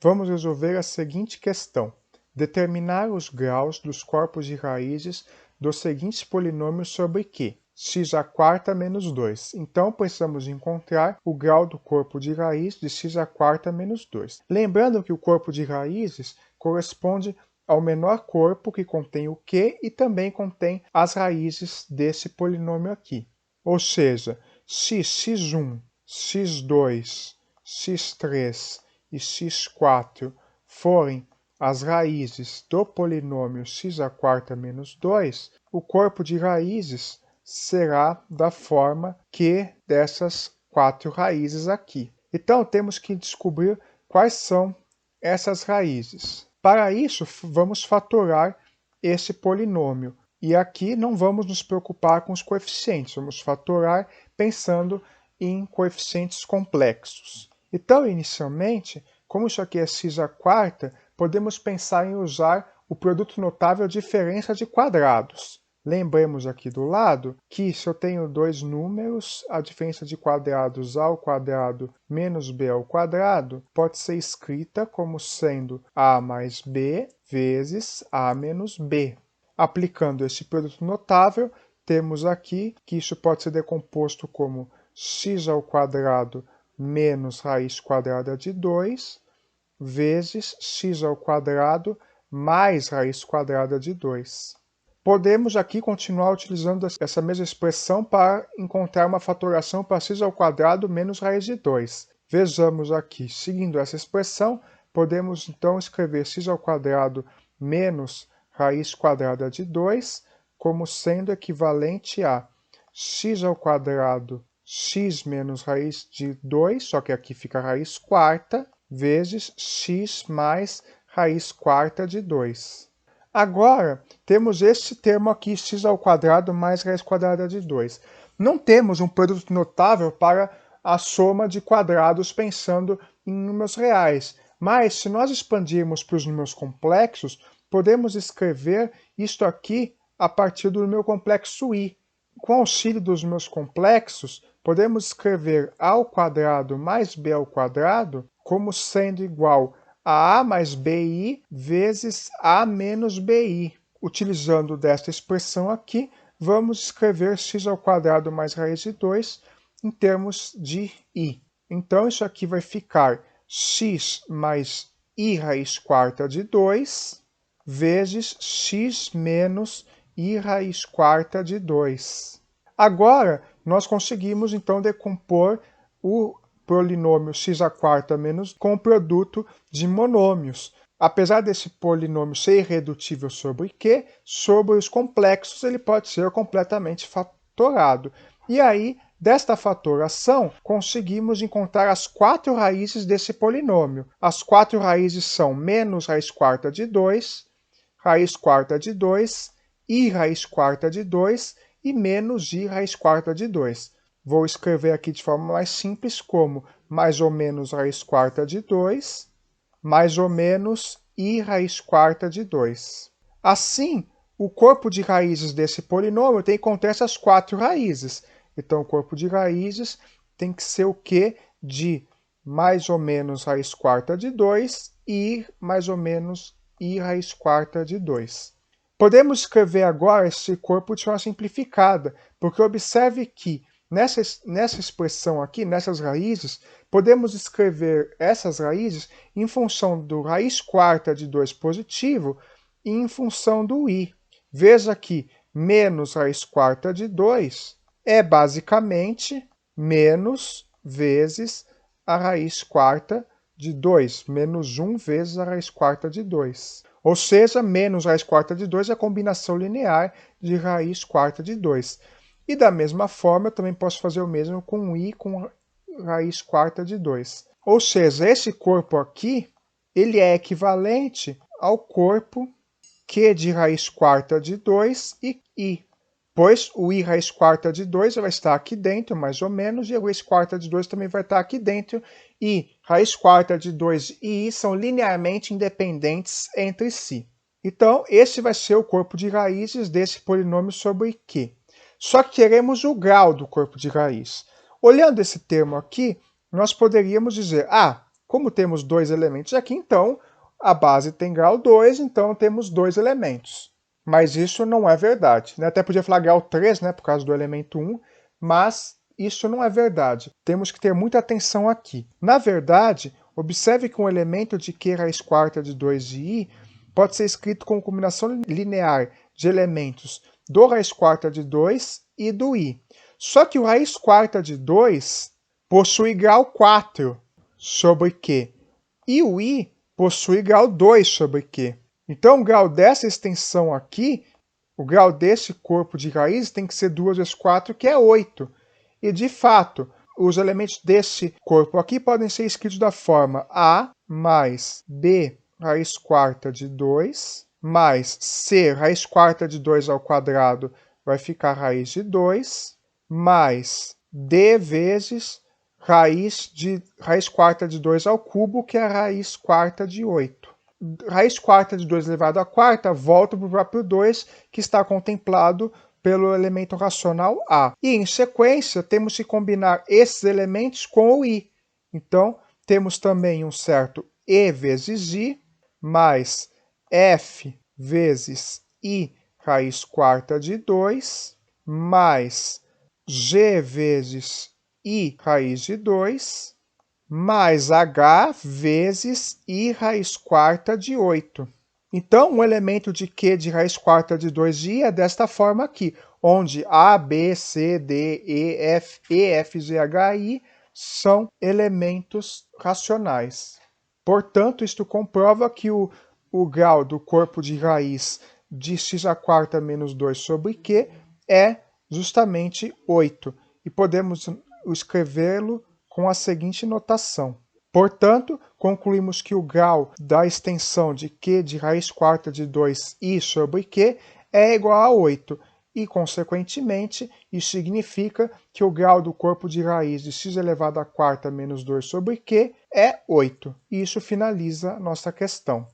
vamos resolver a seguinte questão. Determinar os graus dos corpos de raízes dos seguintes polinômios sobre Q. x² menos 2. Então, precisamos encontrar o grau do corpo de raiz de x² menos 2. Lembrando que o corpo de raízes corresponde ao menor corpo que contém o Q e também contém as raízes desse polinômio aqui. Ou seja, se x1, x2, x3 e x4 forem as raízes do polinômio x² menos 2, o corpo de raízes será da forma Q dessas 4 raízes aqui. Então, temos que descobrir quais são essas raízes. Para isso, vamos fatorar esse polinômio. E aqui não vamos nos preocupar com os coeficientes, vamos fatorar pensando em coeficientes complexos. Então, inicialmente, como isso aqui é x², podemos pensar em usar o produto notável diferença de quadrados. Lembremos aqui do lado que se eu tenho dois números, a diferença de quadrados a ao quadrado menos b ao quadrado pode ser escrita como sendo a mais b vezes a menos b. Aplicando esse produto notável, temos aqui que isso pode ser decomposto como x² menos raiz quadrada de 2 vezes x² mais raiz quadrada de 2. Podemos aqui continuar utilizando essa mesma expressão para encontrar uma fatoração para x² menos raiz de 2. Vejamos aqui, seguindo essa expressão, podemos então escrever x² menos raiz quadrada de 2 como sendo equivalente a x² x menos raiz de 2, só que aqui fica raiz quarta, vezes x mais raiz quarta de 2. Agora, temos esse termo aqui, x² mais raiz quadrada de 2. Não temos um produto notável para a soma de quadrados pensando em números reais. Mas, se nós expandirmos para os números complexos, podemos escrever isto aqui a partir do número complexo i. Com auxílio dos números complexos, podemos escrever a² mais b² como sendo igual a mais bi vezes a menos bi. Utilizando desta expressão aqui, vamos escrever x² mais raiz de 2 em termos de i. Então, isso aqui vai ficar x mais i raiz quarta de 2 vezes x menos i raiz quarta de 2. Agora, nós conseguimos então decompor o polinômio x² menos com o produto de monômios. Apesar desse polinômio ser irredutível sobre Q, sobre os complexos ele pode ser completamente fatorado. E aí, desta fatoração, conseguimos encontrar as 4 raízes desse polinômio. As 4 raízes são menos raiz quarta de 2, raiz quarta de 2, i raiz quarta de 2 e menos i raiz quarta de 2. Vou escrever aqui de forma mais simples como mais ou menos raiz quarta de 2, mais ou menos i raiz quarta de 2. Assim, o corpo de raízes desse polinômio tem que conter essas 4 raízes. Então, o corpo de raízes tem que ser o quê? De mais ou menos raiz quarta de 2 e mais ou menos i raiz quarta de 2. Podemos escrever agora esse corpo de forma simplificada, porque observe que nessa expressão aqui, nessas raízes, podemos escrever essas raízes em função do raiz quarta de 2 positivo e em função do i. Veja que menos raiz quarta de 2 é basicamente menos vezes a raiz quarta de 2, menos 1 vezes a raiz quarta de 2. Ou seja, menos raiz quarta de 2 é a combinação linear de raiz quarta de 2. E da mesma forma, eu também posso fazer o mesmo com i com raiz quarta de 2. Ou seja, esse corpo aqui, ele é equivalente ao corpo Q de raiz quarta de 2 e i. Pois o i raiz quarta de 2 vai estar aqui dentro, mais ou menos, e a raiz quarta de 2 também vai estar aqui dentro, e raiz quarta de 2 e i são linearmente independentes entre si. Então, esse vai ser o corpo de raízes desse polinômio sobre Q. Só que queremos o grau do corpo de raiz. Olhando esse termo aqui, nós poderíamos dizer, Como temos dois elementos aqui, então a base tem grau 2, então temos dois elementos. Mas isso não é verdade. Até podia falar grau 3, né, por causa do elemento 1, mas isso não é verdade. Temos que ter muita atenção aqui. Na verdade, observe que um elemento de Q raiz quarta de 2 de I pode ser escrito como combinação linear de elementos do raiz quarta de 2 e do I. Só que o raiz quarta de 2 possui grau 4 sobre Q. E o I possui grau 2 sobre Q. Então, o grau dessa extensão aqui, o grau desse corpo de raízes tem que ser 2 vezes 4, que é 8. E, de fato, os elementos desse corpo aqui podem ser escritos da forma A mais B raiz quarta de 2, mais C raiz quarta de 2 ao quadrado vai ficar raiz de 2, mais D vezes raiz quarta de 2 ao cubo, que é a raiz quarta de 8. Raiz quarta de 2 elevado à quarta volta para o próprio 2, que está contemplado pelo elemento racional A. E, em sequência, temos que combinar esses elementos com o I. Então, temos também um certo E vezes I, mais F vezes I raiz quarta de 2, mais G vezes I raiz de 2, mais H vezes I raiz quarta de 8. Então, um elemento de Q de raiz quarta de 2i é desta forma aqui, onde A, B, C, D, E, F, G, H, I são elementos racionais. Portanto, isto comprova que o grau do corpo de raiz de x à quarta menos 2 sobre Q é justamente 8. E podemos escrevê-lo com a seguinte notação. Portanto, concluímos que o grau da extensão de Q de raiz quarta de 2i sobre Q é igual a 8. E, consequentemente, isso significa que o grau do corpo de raiz de x elevado à quarta menos 2 sobre Q é 8. E isso finaliza a nossa questão.